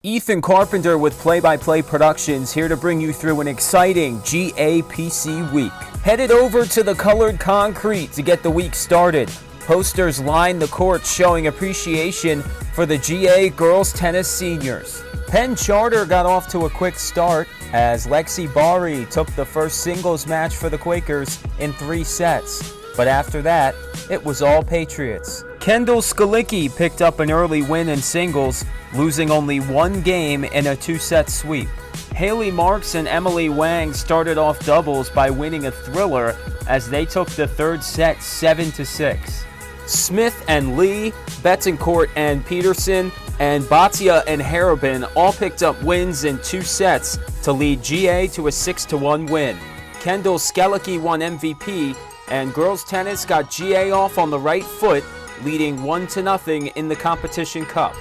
Ethan Carpenter with Play-by-Play Productions here to bring you through an exciting GAPC week. Headed over to the colored concrete to get the week started. Posters line the courts showing appreciation for the GA girls tennis seniors. Penn Charter got off to a quick start as Lexi Bari took the first singles match for the Quakers in 3 sets. But after that, it was all Patriots. Kendall Skalicki picked up an early win in singles, losing only 1 game in a 2-set sweep. Haley Marks and Emily Wang started off doubles by winning a thriller as they took the 3rd set 7-6. Smith and Lee, Betancourt and Peterson, and Bhatia and Harabin all picked up wins in 2 sets to lead GA to a 6-1 win. Kendall Skalicki won MVP, and girls tennis got GA off on the right foot, leading 1-0 in the Competition Cup.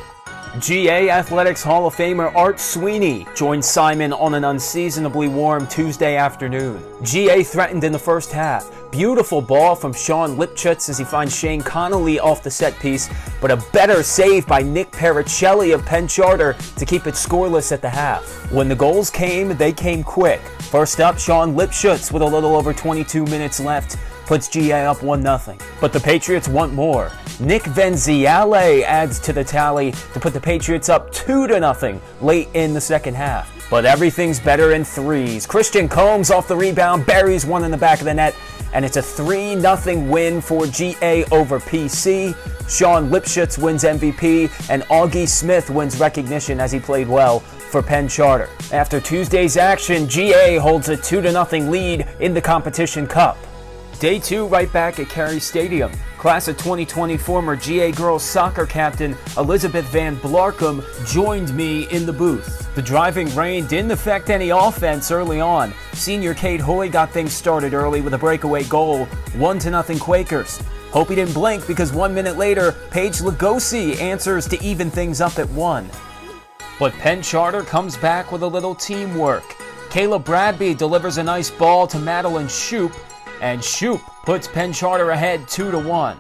GA Athletics Hall of Famer Art Sweeney joined Simon on an unseasonably warm Tuesday afternoon. GA threatened in the first half. Beautiful ball from Sean Lipschitz as he finds Shane Connolly off the set piece, but a better save by Nick Pericelli of Penn Charter to keep it scoreless at the half. When the goals came, they came quick. First up, Sean Lipschitz with a little over 22 minutes left puts GA up 1-0. But the Patriots want more. Nick Venziale adds to the tally to put the Patriots up 2-0 late in the second half. But everything's better in threes. Christian Combs off the rebound, buries one in the back of the net, and it's a 3-0 win for GA over PC. Sean Lipschitz wins MVP, and Augie Smith wins recognition as he played well for Penn Charter. After Tuesday's action, GA holds a 2-0 lead in the Competition Cup. Day 2 right back at Carey Stadium. Class of 2020 former GA girls soccer captain Elizabeth Van Blarkum joined me in the booth. The driving rain didn't affect any offense early on. Senior Kate Hoy got things started early with a breakaway goal, 1-0 Quakers. Hope he didn't blink because 1 minute later, Paige Lugosi answers to even things up at 1. But Penn Charter comes back with a little teamwork. Kayla Bradby delivers a nice ball to Madeline Shoup, and Shoup puts Penn Charter ahead 2-1.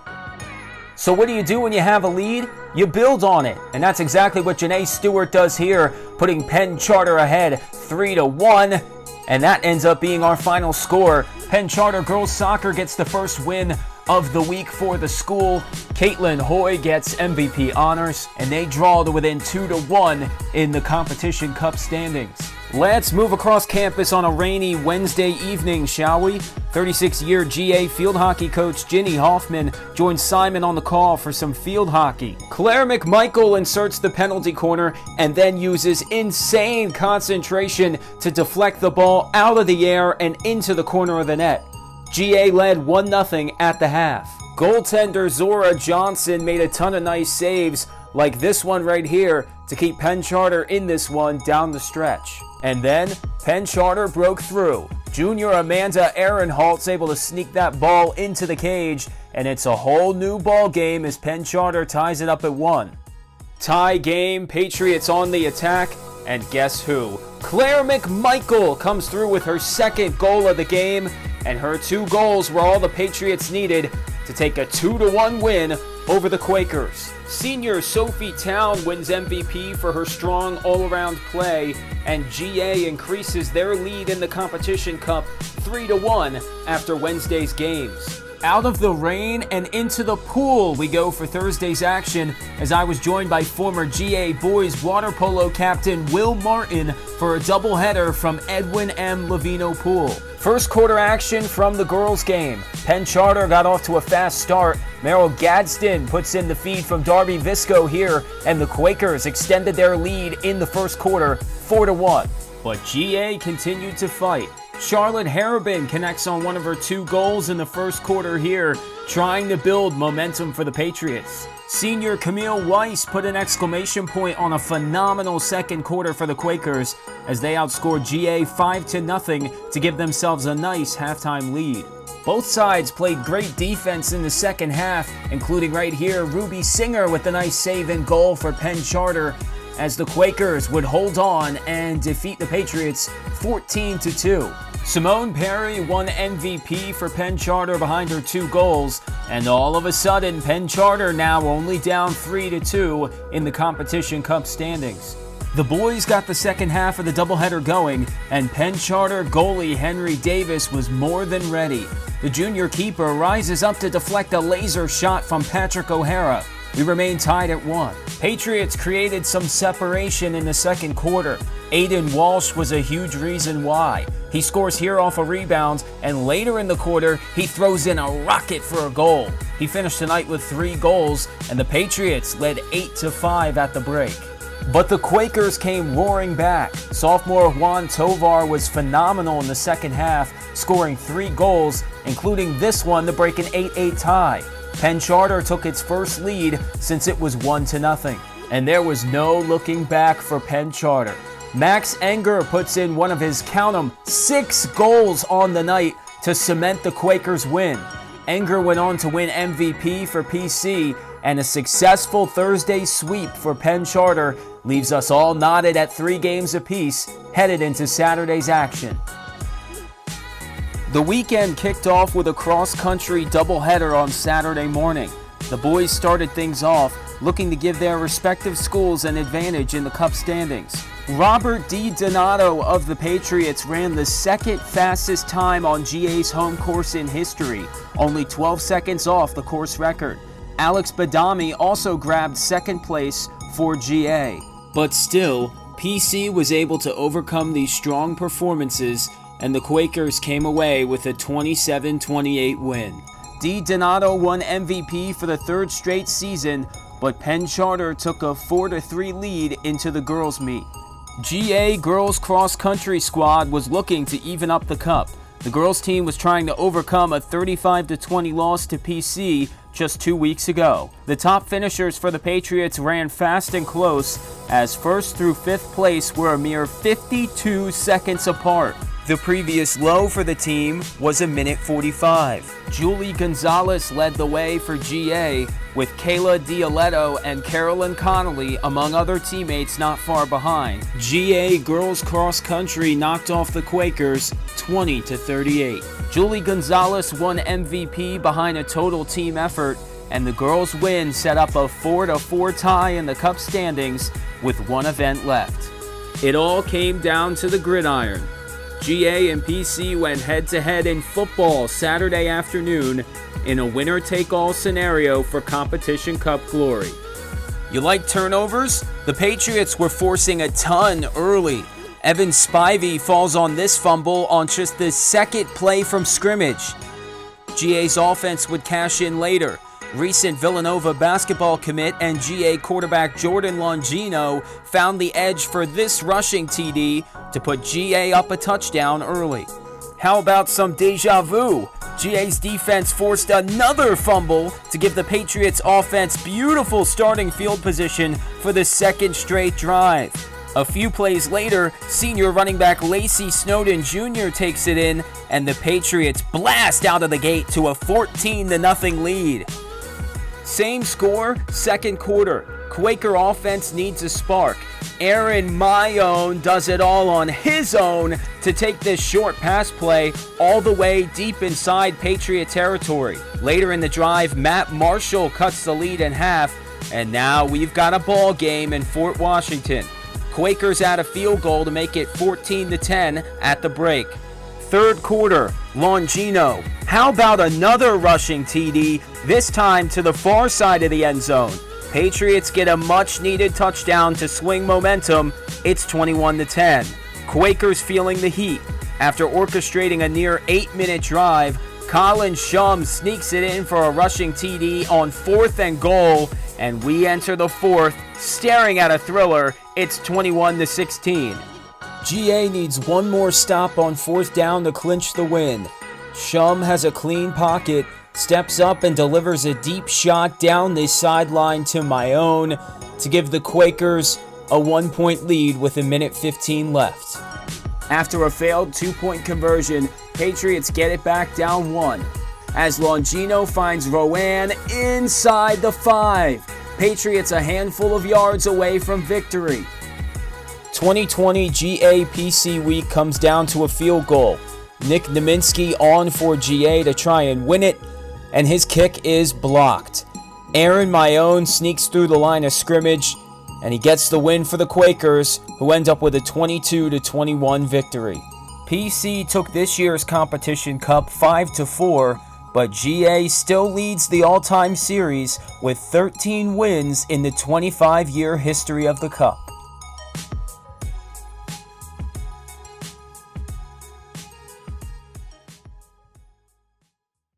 So what do you do when you have a lead? You build on it, and that's exactly what Janae Stewart does here, putting Penn Charter ahead 3-1, and that ends up being our final score. Penn Charter girls soccer gets the first win of the week for the school. Caitlin Hoy gets MVP honors, and they draw to within 2-1 in the Competition Cup standings. Let's move across campus on a rainy Wednesday evening, shall we? 36-year GA field hockey coach Ginny Hoffman joins Simon on the call for some field hockey. Claire McMichael inserts the penalty corner and then uses insane concentration to deflect the ball out of the air and into the corner of the net. GA led 1-0 at the half. Goaltender Zora Johnson made a ton of nice saves, like this one right here, to keep Penn Charter in this one down the stretch. And then, Penn Charter broke through. Junior Amanda Ehrenholtz able to sneak that ball into the cage, and it's a whole new ball game as Penn Charter ties it up at 1. Tie game, Patriots on the attack, and guess who? Claire McMichael comes through with her second goal of the game, and her 2 goals were all the Patriots needed to take a 2-1 win over the Quakers. Senior Sophie Towne wins MVP for her strong all-around play, and GA increases their lead in the Competition Cup 3-1 after Wednesday's games. Out of the rain and into the pool we go for Thursday's action, as I was joined by former GA boys water polo captain Will Martin for a doubleheader from Edwin M. Levino Pool. First quarter action from the girls' game. Penn Charter got off to a fast start. Meryl Gadsden puts in the feed from Darby Visco here, and the Quakers extended their lead in the first quarter 4-1. But GA continued to fight. Charlotte Harabin connects on one of her 2 goals in the first quarter here, trying to build momentum for the Patriots. Senior Camille Weiss put an exclamation point on a phenomenal second quarter for the Quakers as they outscored GA 5-0 to give themselves a nice halftime lead. Both sides played great defense in the second half, including right here Ruby Singer with a nice save and goal for Penn Charter, as the Quakers would hold on and defeat the Patriots 14-2. Simone Perry won MVP for Penn Charter behind her 2 goals, and all of a sudden Penn Charter now only down 3-2 in the Competition Cup standings. The boys got the second half of the doubleheader going, and Penn Charter goalie Henry Davis was more than ready. The junior keeper rises up to deflect a laser shot from Patrick O'Hara. We remain tied at 1. Patriots created some separation in the second quarter. Aiden Walsh was a huge reason why. He scores here off a rebound, and later in the quarter, he throws in a rocket for a goal. He finished tonight with 3 goals, and the Patriots led 8-5 at the break. But the Quakers came roaring back. Sophomore Juan Tovar was phenomenal in the second half, scoring 3 goals, including this one to break an 8-8 tie. Penn Charter took its first lead since it was 1-0, and there was no looking back for Penn Charter. Max Enger puts in one of his, count 'em, 6 goals on the night to cement the Quakers' win. Enger went on to win MVP for PC, and a successful Thursday sweep for Penn Charter leaves us all knotted at 3 games apiece, headed into Saturday's action. The weekend kicked off with a cross-country doubleheader on Saturday morning. The boys started things off, looking to give their respective schools an advantage in the Cup standings. Robert D. Donato of the Patriots ran the second fastest time on GA's home course in history, only 12 seconds off the course record. Alex Badami also grabbed second place for GA. But still, PC was able to overcome these strong performances, and the Quakers came away with a 27-28 win. D. Donato won MVP for the 3rd straight season, but Penn Charter took a 4-3 lead into the girls' meet. GA girls cross-country squad was looking to even up the cup. The girls' team was trying to overcome a 35-20 loss to PC just 2 weeks ago. The top finishers for the Patriots ran fast and close, as 1st through 5th place were a mere 52 seconds apart. The previous low for the team was 1:45. Julie Gonzalez led the way for GA, with Kayla Dioletto and Carolyn Connolly among other teammates not far behind. GA girls cross country knocked off the Quakers 20-38. Julie Gonzalez won MVP behind a total team effort, and the girls' win set up a 4-4 tie in the Cup standings with 1 event left. It all came down to the gridiron. GA and PC went head-to-head in football Saturday afternoon in a winner-take-all scenario for Competition Cup glory. You like turnovers? The Patriots were forcing a ton early. Evan Spivey falls on this fumble on just the second play from scrimmage. GA's offense would cash in later. Recent Villanova basketball commit and GA quarterback Jordan Longino found the edge for this rushing TD to put GA up a touchdown early. How about some deja vu? GA's defense forced another fumble to give the Patriots offense beautiful starting field position for the 2nd straight drive. A few plays later, senior running back Lacey Snowden Jr. takes it in, and the Patriots blast out of the gate to a 14-0 lead. Same score, 2nd quarter. Quaker offense needs a spark. Aaron Mayone does it all on his own to take this short pass play all the way deep inside Patriot territory. Later in the drive, Matt Marshall cuts the lead in half, and now we've got a ball game in Fort Washington. Quakers add a field goal to make it 14-10 at the break. 3rd quarter, Longino. How about another rushing TD, this time to the far side of the end zone? Patriots get a much-needed touchdown to swing momentum. It's 21-10. Quakers feeling the heat. After orchestrating a near 8-minute drive, Colin Shum sneaks it in for a rushing TD on 4th and goal, and we enter the 4th, staring at a thriller. It's 21-16. GA needs one more stop on 4th down to clinch the win. Shum has a clean pocket, steps up and delivers a deep shot down the sideline to Mayone to give the Quakers a 1-point lead with 1:15 left. After a failed 2-point conversion, Patriots get it back down 1. As Longino finds Rowan inside the 5. Patriots a handful of yards away from victory. 2020 GA-PC week comes down to a field goal. Nick Naminsky on for GA to try and win it, and his kick is blocked. Aaron Mayone sneaks through the line of scrimmage and he gets the win for the Quakers, who end up with a 22-21 victory. PC took this year's competition cup 5-4, but GA still leads the all-time series with 13 wins in the 25-year history of the cup.